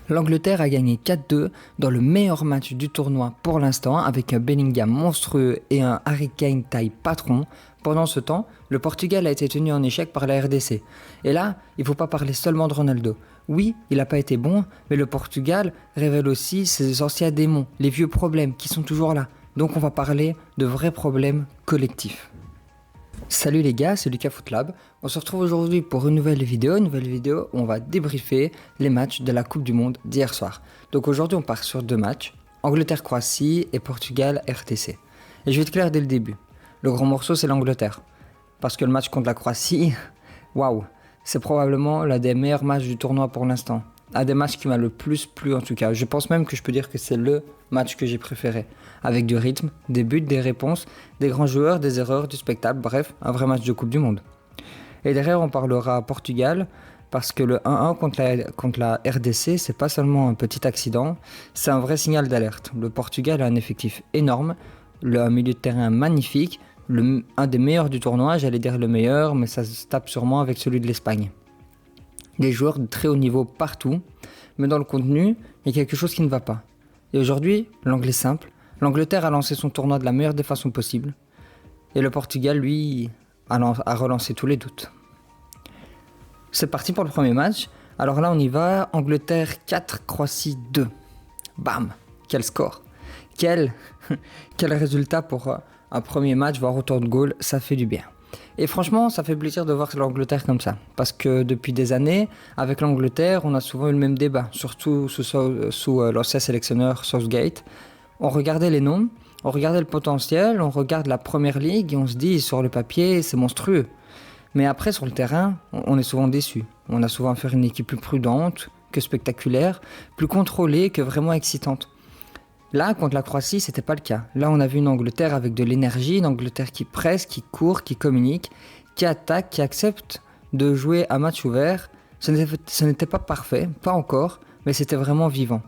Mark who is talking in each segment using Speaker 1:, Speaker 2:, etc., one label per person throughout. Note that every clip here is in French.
Speaker 1: L'Angleterre a gagné 4-2 dans le meilleur match du tournoi pour l'instant avec un Bellingham monstrueux et un Harry Kane taille patron. Pendant ce temps, le Portugal a été tenu en échec par la RDC. Et là, il ne faut pas parler seulement de Ronaldo. Oui, il n'a pas été bon, mais le Portugal révèle aussi ses anciens démons, les vieux problèmes qui sont toujours là. Donc on va parler de vrais problèmes collectifs. Salut les gars, c'est Lucas Footlab. On se retrouve aujourd'hui pour une nouvelle vidéo où on va débriefer les matchs de la Coupe du Monde d'hier soir. Donc aujourd'hui on part sur deux matchs, Angleterre-Croatie et Portugal-RTC. Et je vais être clair dès le début, le gros morceau c'est l'Angleterre. Parce que le match contre la Croatie, waouh, c'est probablement l'un des meilleurs matchs du tournoi pour l'instant. Un des matchs qui m'a le plus plu en tout cas. Je pense même que je peux dire que c'est le match que j'ai préféré. Avec du rythme, des buts, des réponses, des grands joueurs, des erreurs, du spectacle, bref, un vrai match de Coupe du Monde. Et derrière on parlera Portugal, parce que le 1-1 contre la RDC, c'est pas seulement un petit accident, c'est un vrai signal d'alerte. Le Portugal a un effectif énorme, un milieu de terrain magnifique, un des meilleurs du tournoi, j'allais dire le meilleur, mais ça se tape sûrement avec celui de l'Espagne. Des joueurs de très haut niveau partout, mais dans le contenu, il y a quelque chose qui ne va pas. Et aujourd'hui, l'angle est simple. L'Angleterre a lancé son tournoi de la meilleure des façons possibles. Et le Portugal, lui, a relancé tous les doutes. C'est parti pour le premier match. Alors là, on y va. Angleterre 4, Croatie 2. Bam! Quel score! Quel résultat pour un premier match, voire autant de goals, ça fait du bien. Et franchement, ça fait plaisir de voir l'Angleterre comme ça. Parce que depuis des années, avec l'Angleterre, on a souvent eu le même débat. Surtout sous l'ancien sélectionneur Southgate. On regardait les noms, on regardait le potentiel, on regarde la première ligue et on se dit sur le papier, c'est monstrueux. Mais après, sur le terrain, on est souvent déçu. On a souvent affaire à une équipe plus prudente que spectaculaire, plus contrôlée que vraiment excitante. Là, contre la Croatie, c'était pas le cas. Là, on a vu une Angleterre avec de l'énergie, une Angleterre qui presse, qui court, qui communique, qui attaque, qui accepte de jouer à match ouvert. Ce n'était pas parfait, pas encore, mais c'était vraiment vivant.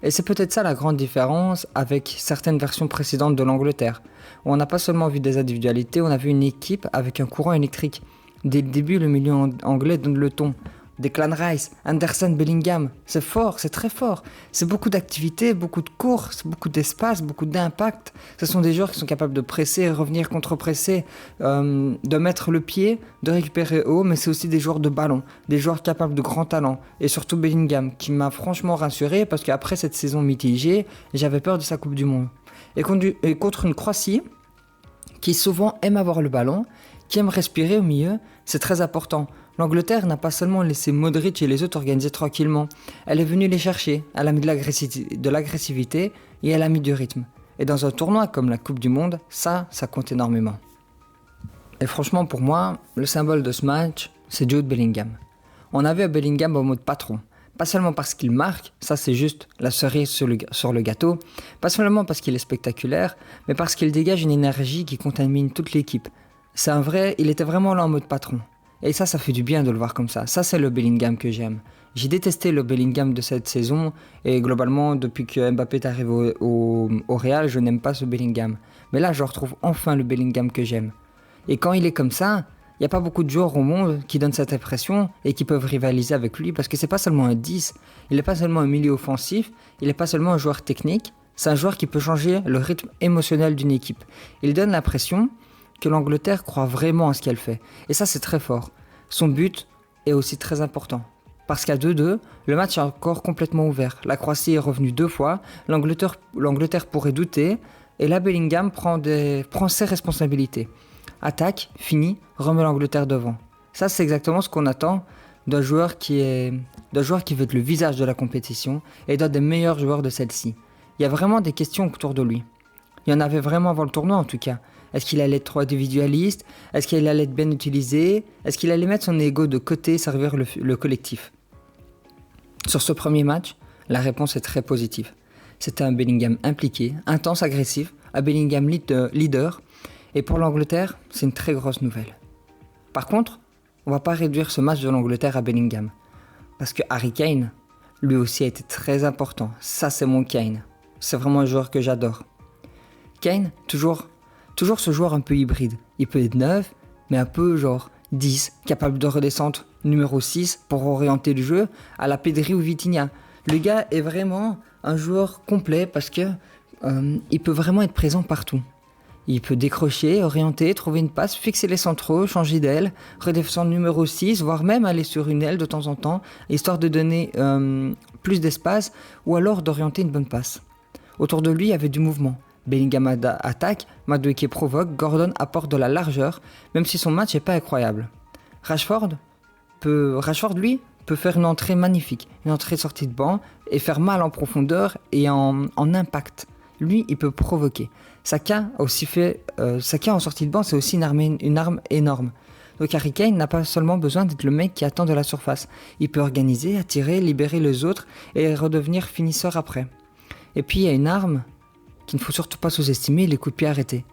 Speaker 1: Et c'est peut-être ça la grande différence avec certaines versions précédentes de l'Angleterre, où on n'a pas seulement vu des individualités, on a vu une équipe avec un courant électrique. Dès le début, le milieu anglais donne le ton. Declan Rice, Anderson, Bellingham, c'est fort, c'est très fort. C'est beaucoup d'activités, beaucoup de courses, beaucoup d'espace, beaucoup d'impact. Ce sont des joueurs qui sont capables de presser, revenir contre-presser, de mettre le pied, de récupérer haut, mais c'est aussi des joueurs de ballon, des joueurs capables de grands talents. Et surtout Bellingham, qui m'a franchement rassuré parce qu'après cette saison mitigée, j'avais peur de sa Coupe du Monde. Et contre une Croatie, qui souvent aime avoir le ballon, qui aime respirer au milieu, c'est très important. L'Angleterre n'a pas seulement laissé Modric et les autres organiser tranquillement, elle est venue les chercher, elle a mis de l'agressivité et elle a mis du rythme. Et dans un tournoi comme la Coupe du Monde, ça compte énormément. Et franchement pour moi, le symbole de ce match, c'est Jude Bellingham. On a vu Bellingham en mode patron. Pas seulement parce qu'il marque, ça c'est juste la cerise sur le gâteau, pas seulement parce qu'il est spectaculaire, mais parce qu'il dégage une énergie qui contamine toute l'équipe. Il était vraiment là en mode patron. Et ça fait du bien de le voir comme ça. Ça, c'est le Bellingham que j'aime. J'ai détesté le Bellingham de cette saison. Et globalement, depuis que Mbappé est arrivé au Real, je n'aime pas ce Bellingham. Mais là, je retrouve enfin le Bellingham que j'aime. Et quand il est comme ça, il n'y a pas beaucoup de joueurs au monde qui donnent cette impression et qui peuvent rivaliser avec lui. Parce que c'est pas seulement un 10. Il n'est pas seulement un milieu offensif. Il n'est pas seulement un joueur technique. C'est un joueur qui peut changer le rythme émotionnel d'une équipe. Il donne l'impression que l'Angleterre croit vraiment à ce qu'elle fait. Et ça, c'est très fort. Son but est aussi très important. Parce qu'à 2-2, le match est encore complètement ouvert. La Croatie est revenue 2 fois, l'Angleterre pourrait douter, et là, Bellingham prend ses responsabilités. Attaque, finit, remet l'Angleterre devant. Ça, c'est exactement ce qu'on attend d'un joueur qui veut être le visage de la compétition et d'un des meilleurs joueurs de celle-ci. Il y a vraiment des questions autour de lui. Il y en avait vraiment avant le tournoi en tout cas. Est-ce qu'il allait être trop individualiste? Est-ce qu'il allait être bien utilisé? Est-ce qu'il allait mettre son ego de côté et servir le collectif? Sur ce premier match, la réponse est très positive. C'était un Bellingham impliqué, intense, agressif, un Bellingham leader. Et pour l'Angleterre, c'est une très grosse nouvelle. Par contre, on ne va pas réduire ce match de l'Angleterre à Bellingham. Parce que Harry Kane, lui aussi a été très important. Ça, c'est mon Kane. C'est vraiment un joueur que j'adore. Kane, toujours ce joueur un peu hybride. Il peut être 9, mais un peu genre 10, capable de redescendre numéro 6 pour orienter le jeu à la Pedri ou Vitinha. Le gars est vraiment un joueur complet parce que il peut vraiment être présent partout. Il peut décrocher, orienter, trouver une passe, fixer les centraux, changer d'aile, redescendre numéro 6, voire même aller sur une aile de temps en temps, histoire de donner plus d'espace ou alors d'orienter une bonne passe. Autour de lui, il y avait du mouvement. Bellingham attaque, Madueke provoque, Gordon apporte de la largeur, même si son match n'est pas incroyable. Rashford, lui, peut faire une entrée magnifique, une entrée sortie de banc et faire mal en profondeur et en impact. Lui, il peut provoquer. Saka a aussi fait. Saka en sortie de banc, c'est aussi une arme énorme. Donc Harry Kane n'a pas seulement besoin d'être le mec qui attend de la surface. Il peut organiser, attirer, libérer les autres et redevenir finisseur après. Et puis il y a une arme qu'il ne faut surtout pas sous-estimer, les coups de pied arrêtés.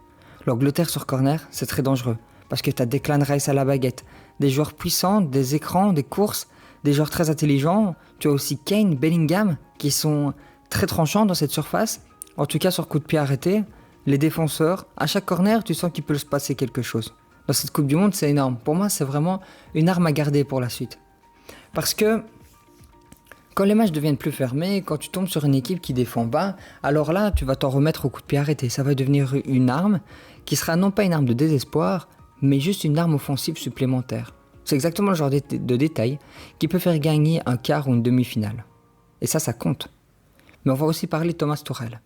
Speaker 1: L'Angleterre sur corner, c'est très dangereux. Parce que tu as Declan Rice à la baguette, des joueurs puissants, des écrans, des courses, des joueurs très intelligents. Tu as aussi Kane, Bellingham, qui sont très tranchants dans cette surface. En tout cas, sur coup de pied arrêté, les défenseurs, à chaque corner, tu sens qu'il peut se passer quelque chose. Dans cette Coupe du Monde, c'est énorme. Pour moi, c'est vraiment une arme à garder pour la suite. Parce que quand les matchs deviennent plus fermés, quand tu tombes sur une équipe qui défend bas, alors là, tu vas t'en remettre au coup de pied arrêté. Ça va devenir une arme qui sera non pas une arme de désespoir, mais juste une arme offensive supplémentaire. C'est exactement le genre de détail qui peut faire gagner un quart ou une demi-finale. Et ça compte. Mais on va aussi parler de Thomas Tuchel.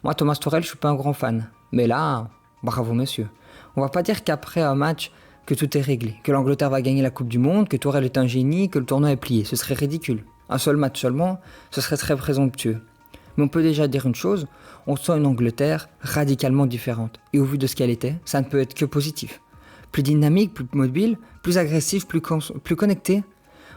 Speaker 1: Moi, Thomas Tuchel, je suis pas un grand fan. Mais là, bravo monsieur. On va pas dire qu'après un match, que tout est réglé, que l'Angleterre va gagner la Coupe du Monde, que Tuchel est un génie, que le tournoi est plié. Ce serait ridicule. Un seul match seulement, ce serait très présomptueux. Mais on peut déjà dire une chose, on sent une Angleterre radicalement différente. Et au vu de ce qu'elle était, ça ne peut être que positif. Plus dynamique, plus mobile, plus agressive, plus connectée.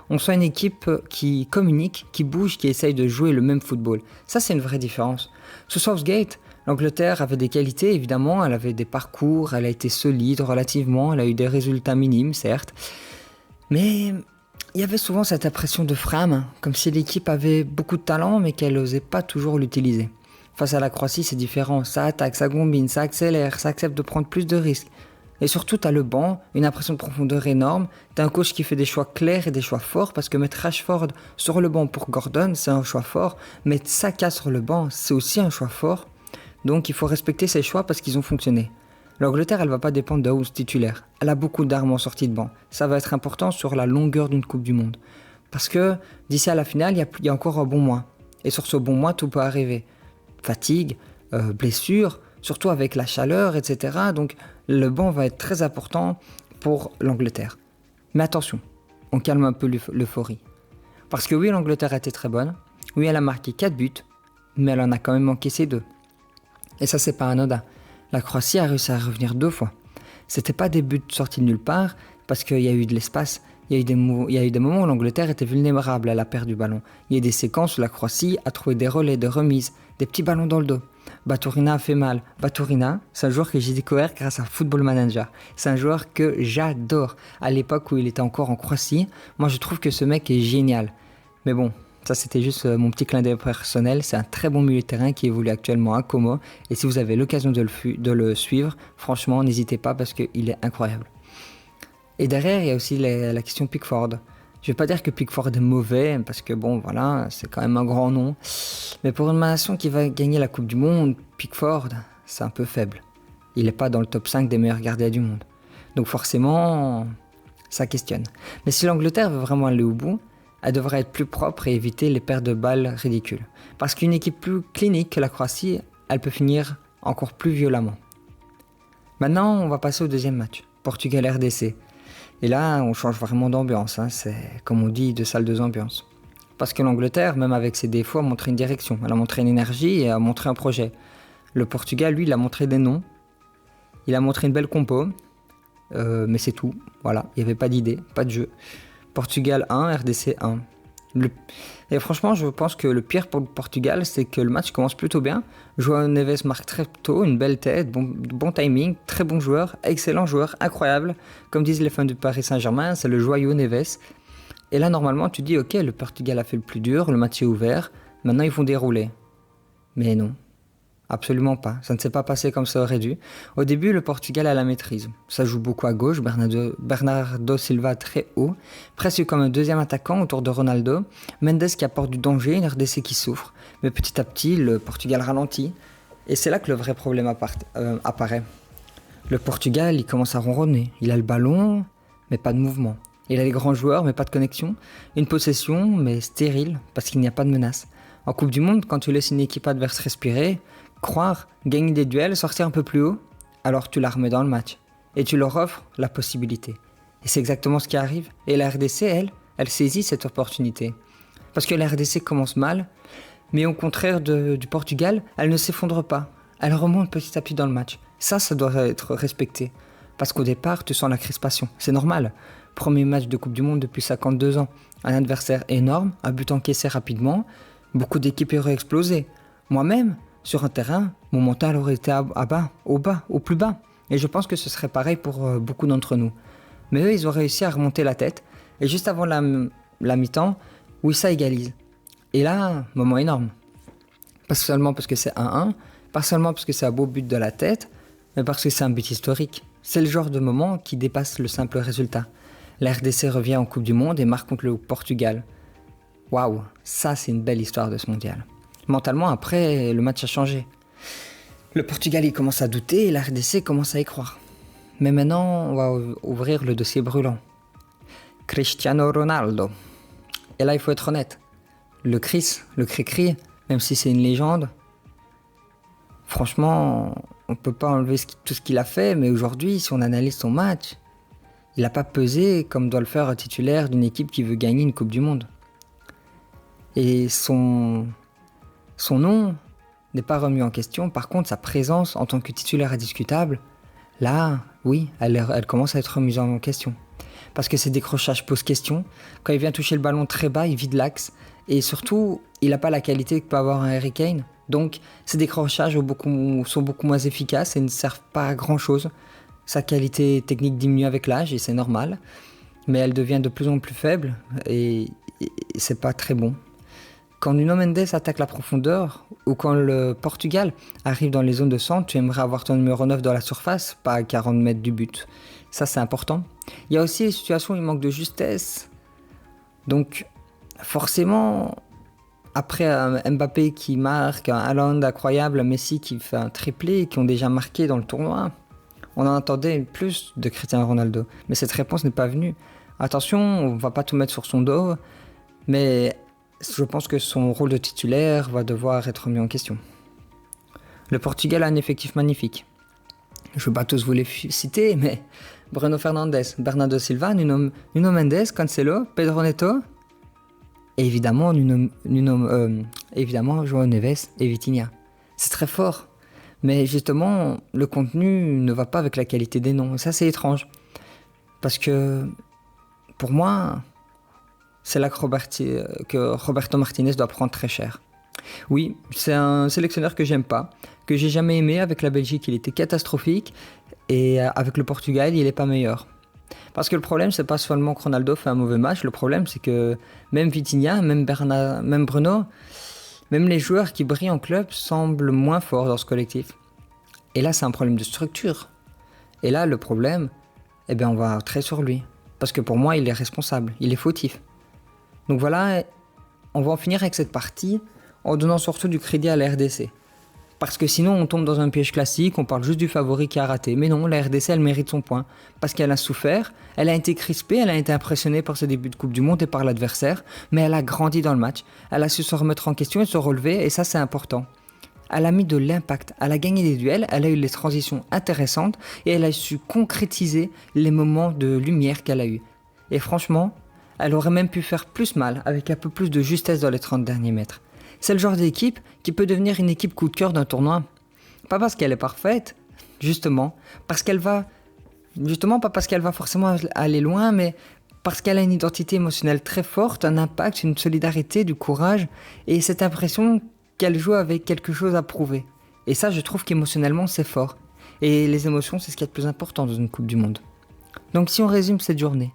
Speaker 1: On sent une équipe qui communique, qui bouge, qui essaye de jouer le même football. Ça, c'est une vraie différence. Sous Southgate, l'Angleterre avait des qualités, évidemment. Elle avait des parcours, elle a été solide relativement. Elle a eu des résultats minimes, certes. Mais il y avait souvent cette impression de frame, comme si l'équipe avait beaucoup de talent, mais qu'elle n'osait pas toujours l'utiliser. Face à la Croatie, c'est différent. Ça attaque, ça combine, ça accélère, ça accepte de prendre plus de risques. Et surtout, t'as le banc, une impression de profondeur énorme. T'as un coach qui fait des choix clairs et des choix forts, parce que mettre Rashford sur le banc pour Gordon, c'est un choix fort. Mettre Saka sur le banc, c'est aussi un choix fort. Donc il faut respecter ces choix parce qu'ils ont fonctionné. L'Angleterre, elle va pas dépendre d'un 11 titulaire. Elle a beaucoup d'armes en sortie de banc. Ça va être important sur la longueur d'une Coupe du Monde. Parce que d'ici à la finale, il y a encore un bon mois. Et sur ce bon mois, tout peut arriver. Fatigue, blessure, surtout avec la chaleur, etc. Donc le banc va être très important pour l'Angleterre. Mais attention, on calme un peu l'euphorie. Parce que oui, l'Angleterre a été très bonne. Oui, elle a marqué 4 buts, mais elle en a quand même encaissé 2. Et ça, c'est pas anodin. La Croatie a réussi à revenir 2 fois. C'était pas des buts sortis de nulle part, parce qu'il y a eu de l'espace. Il y a eu des moments où l'Angleterre était vulnérable à la perte du ballon. Il y a eu des séquences où la Croatie a trouvé des relais de remise, des petits ballons dans le dos. Baturina a fait mal. Baturina, c'est un joueur que j'ai découvert grâce à Football Manager. C'est un joueur que j'adore. À l'époque où il était encore en Croatie, moi je trouve que ce mec est génial. Mais bon, ça c'était juste mon petit clin d'œil personnel. C'est un très bon milieu de terrain qui évolue actuellement à Como. Et si vous avez l'occasion de le suivre, franchement, n'hésitez pas parce qu'il est incroyable. Et derrière, il y a aussi la question Pickford. Je ne vais pas dire que Pickford est mauvais, parce que bon, voilà, c'est quand même un grand nom. Mais pour une nation qui va gagner la Coupe du Monde, Pickford, c'est un peu faible. Il n'est pas dans le top 5 des meilleurs gardiens du monde. Donc forcément, ça questionne. Mais si l'Angleterre veut vraiment aller au bout, elle devrait être plus propre et éviter les pertes de balles ridicules. Parce qu'une équipe plus clinique que la Croatie, elle peut finir encore plus violemment. Maintenant, on va passer au deuxième match, Portugal-RDC. Et là, on change vraiment d'ambiance, c'est comme on dit, de salle de ambiance. Parce que l'Angleterre, même avec ses défauts, a montré une direction, elle a montré une énergie et a montré un projet. Le Portugal, lui, il a montré des noms, il a montré une belle compo, mais c'est tout, voilà, il n'y avait pas d'idée, pas de jeu. Portugal 1, RDC 1. Et franchement, je pense que le pire pour le Portugal, c'est que le match commence plutôt bien. João Neves marque très tôt, une belle tête, bon timing, très bon joueur, excellent joueur, incroyable. Comme disent les fans du Paris Saint-Germain, c'est le joyau Neves. Et là, normalement, tu dis, ok, le Portugal a fait le plus dur, le match est ouvert, maintenant ils vont dérouler. Mais non. Absolument pas. Ça ne s'est pas passé comme ça aurait dû. Au début, le Portugal a la maîtrise. Ça joue beaucoup à gauche, Bernardo Silva très haut, presque comme un deuxième attaquant autour de Ronaldo. Mendes qui apporte du danger, une RDC qui souffre. Mais petit à petit, le Portugal ralentit. Et c'est là que le vrai problème apparaît. Le Portugal, il commence à ronronner. Il a le ballon, mais pas de mouvement. Il a les grands joueurs, mais pas de connexion. Une possession, mais stérile, parce qu'il n'y a pas de menace. En Coupe du Monde, quand tu laisses une équipe adverse respirer, croire, gagner des duels, sortir un peu plus haut, alors tu la remets dans le match. Et tu leur offres la possibilité. Et c'est exactement ce qui arrive. Et la RDC, elle saisit cette opportunité. Parce que la RDC commence mal, mais au contraire du Portugal, elle ne s'effondre pas. Elle remonte petit à petit dans le match. Ça doit être respecté. Parce qu'au départ, tu sens la crispation. C'est normal. Premier match de Coupe du Monde depuis 52 ans. Un adversaire énorme, un but encaissé rapidement. Beaucoup d'équipes auraient explosé. Moi-même, sur un terrain, mon mental aurait été au plus bas. Et je pense que ce serait pareil pour beaucoup d'entre nous. Mais eux, ils ont réussi à remonter la tête. Et juste avant la mi-temps, Wissa égalise. Et là, moment énorme. Pas seulement parce que c'est 1-1, pas seulement parce que c'est un beau but de la tête, mais parce que c'est un but historique. C'est le genre de moment qui dépasse le simple résultat. La RDC revient en Coupe du Monde et marque contre le Portugal. Waouh, ça c'est une belle histoire de ce mondial. Mentalement, après, le match a changé. Le Portugal, il commence à douter et la RDC commence à y croire. Mais maintenant, on va ouvrir le dossier brûlant. Cristiano Ronaldo. Et là, il faut être honnête. Le cri-cri, même si c'est une légende, franchement, on ne peut pas enlever tout ce qu'il a fait, mais aujourd'hui, si on analyse son match, il n'a pas pesé comme doit le faire un titulaire d'une équipe qui veut gagner une Coupe du Monde. Et son nom n'est pas remis en question. Par contre, sa présence en tant que titulaire indiscutable, là, oui, elle commence à être remise en question. Parce que ses décrochages posent question. Quand il vient toucher le ballon très bas, il vide l'axe. Et surtout, il n'a pas la qualité que peut avoir un Harry Kane. Donc, ses décrochages sont beaucoup moins efficaces et ne servent pas à grand-chose. Sa qualité technique diminue avec l'âge et c'est normal. Mais elle devient de plus en plus faible et c'est pas très bon. Quand Nuno Mendes attaque la profondeur ou quand le Portugal arrive dans les zones de centre, tu aimerais avoir ton numéro 9 dans la surface, pas à 40 mètres du but. Ça, c'est important. Il y a aussi les situations où il manque de justesse. Donc, forcément, après un Mbappé qui marque, un Haaland incroyable, un Messi qui fait un triplé, qui ont déjà marqué dans le tournoi, on en attendait plus de Cristiano Ronaldo. Mais cette réponse n'est pas venue. Attention, on ne va pas tout mettre sur son dos, mais je pense que son rôle de titulaire va devoir être mis en question. Le Portugal a un effectif magnifique. Je ne vais pas tous vous les citer, mais Bruno Fernandes, Bernardo Silva, Nuno Mendes, Cancelo, Pedro Neto, et évidemment, évidemment João Neves et Vitinha. C'est très fort, mais justement, le contenu ne va pas avec la qualité des noms. Et ça, c'est étrange. Parce que, pour moi, c'est là que Roberto Martinez doit prendre très cher. Oui, c'est un sélectionneur que j'aime pas, que j'ai jamais aimé. Avec la Belgique, il était catastrophique, et avec le Portugal, il est pas meilleur. Parce que le problème, c'est pas seulement que Ronaldo fait un mauvais match, le problème, c'est que même Vitinha, même Bruno, même les joueurs qui brillent en club semblent moins forts dans ce collectif. Et là, c'est un problème de structure. Et là, le problème, on va très sur lui. Parce que pour moi, il est responsable, il est fautif. Donc voilà, on va en finir avec cette partie en donnant surtout du crédit à la RDC. Parce que sinon, on tombe dans un piège classique, on parle juste du favori qui a raté. Mais non, la RDC, elle mérite son point. Parce qu'elle a souffert, elle a été crispée, elle a été impressionnée par ses débuts de Coupe du Monde et par l'adversaire, mais elle a grandi dans le match. Elle a su se remettre en question et se relever, et ça, c'est important. Elle a mis de l'impact, elle a gagné des duels, elle a eu des transitions intéressantes, et elle a su concrétiser les moments de lumière qu'elle a eus. Et franchement, elle aurait même pu faire plus mal, avec un peu plus de justesse dans les 30 derniers mètres. C'est le genre d'équipe qui peut devenir une équipe coup de cœur d'un tournoi. Pas parce qu'elle est parfaite, justement, pas parce qu'elle va forcément aller loin, mais parce qu'elle a une identité émotionnelle très forte, un impact, une solidarité, du courage, et cette impression qu'elle joue avec quelque chose à prouver. Et ça, je trouve qu'émotionnellement, c'est fort. Et les émotions, c'est ce qui est le plus important dans une Coupe du Monde. Donc si on résume cette journée,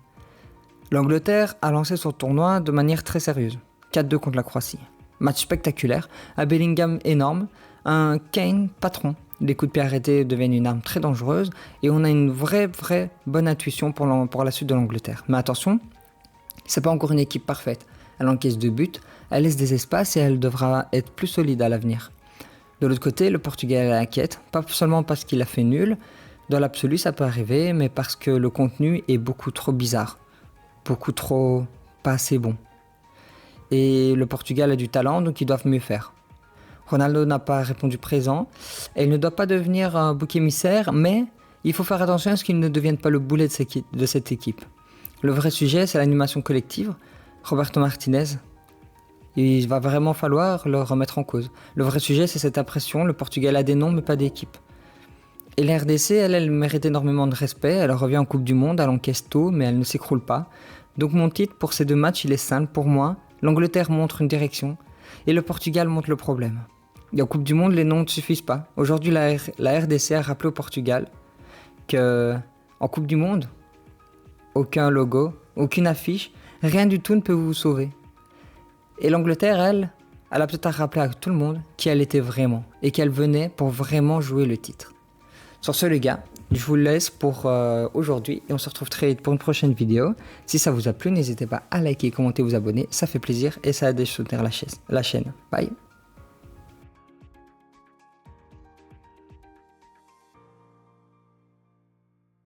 Speaker 1: l'Angleterre a lancé son tournoi de manière très sérieuse. 4-2 contre la Croatie. Match spectaculaire, un Bellingham énorme, un Kane patron. Les coups de pied arrêtés deviennent une arme très dangereuse et on a une vraie bonne intuition pour la suite de l'Angleterre. Mais attention, c'est pas encore une équipe parfaite. Elle encaisse 2 buts, elle laisse des espaces et elle devra être plus solide à l'avenir. De l'autre côté, le Portugal inquiète, pas seulement parce qu'il a fait nul, dans l'absolu ça peut arriver, mais parce que le contenu est beaucoup trop bizarre, beaucoup trop pas assez bon. Et le Portugal a du talent, donc ils doivent mieux faire. Ronaldo n'a pas répondu présent, et il ne doit pas devenir un bouc émissaire, mais il faut faire attention à ce qu'il ne devienne pas le boulet de cette équipe. Le vrai sujet, c'est l'animation collective. Roberto Martinez, il va vraiment falloir le remettre en cause. Le vrai sujet, c'est cette impression, le Portugal a des noms, mais pas d'équipe. Et la RDC, elle mérite énormément de respect, elle revient en Coupe du Monde, elle encaisse tôt, mais elle ne s'écroule pas. Donc mon titre pour ces 2 matchs, il est simple pour moi. L'Angleterre montre une direction, et le Portugal montre le problème. Et en Coupe du Monde, les noms ne suffisent pas. Aujourd'hui, la RDC a rappelé au Portugal qu'en Coupe du Monde, aucun logo, aucune affiche, rien du tout ne peut vous sauver. Et l'Angleterre, elle a peut-être rappelé à tout le monde qui elle était vraiment, et qu'elle venait pour vraiment jouer le titre. Sur ce les gars, je vous laisse pour aujourd'hui, et on se retrouve très vite pour une prochaine vidéo. Si ça vous a plu, n'hésitez pas à liker, commenter, vous abonner, ça fait plaisir, et ça aide à soutenir la chaîne. Bye.